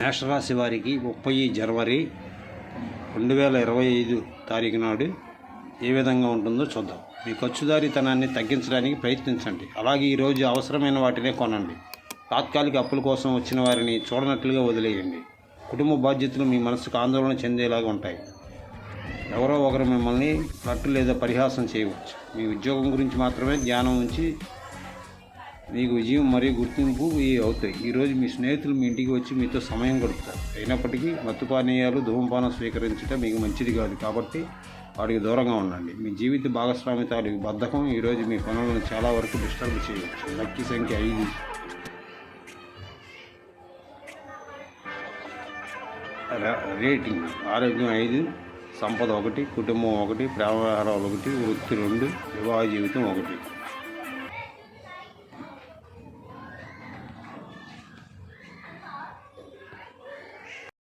మేషరాశి వారికి 30 జనవరి 2025 తారీఖు నాడు ఏ విధంగా ఉంటుందో చూద్దాం. మీ ఖర్చుదారీతనాన్ని తగ్గించడానికి ప్రయత్నించండి. అలాగే ఈరోజు అవసరమైన వాటినే కొనండి. తాత్కాలిక అప్పుల కోసం వచ్చిన వారిని చూడనట్లుగా వదిలేయండి. కుటుంబ బాధ్యతలు మీ మనసుకు ఆందోళన చెందేలాగా ఉంటాయి. ఎవరో ఒకరు మిమ్మల్ని ఫ్లర్ట్ లేదా పరిహాసం చేయవచ్చు. మీ ఉద్యోగం గురించి మాత్రమే ధ్యానం ఉంచి మీకు విజయం మరియు గుర్తింపు అవుతాయి. ఈరోజు మీ స్నేహితులు మీ ఇంటికి వచ్చి మీతో సమయం గడుపుతారు. అయినప్పటికీ మత్తు పానీయాలు, ధూమపానం స్వీకరించడం మీకు మంచిది కాదు, కాబట్టి వాటికి దూరంగా ఉండండి. మీ జీవిత భాగస్వామి తాలూకు బద్ధకం ఈరోజు మీ పనులను చాలా వరకు డిస్టర్బ్ చేయవచ్చు. లక్కీ సంఖ్య 5. రేటింగ్: ఆరోగ్యం 5, సంపద 1, కుటుంబం 1, ప్రేమ వ్యవహారాలు 1, వృత్తి 2, వివాహ జీవితం 1.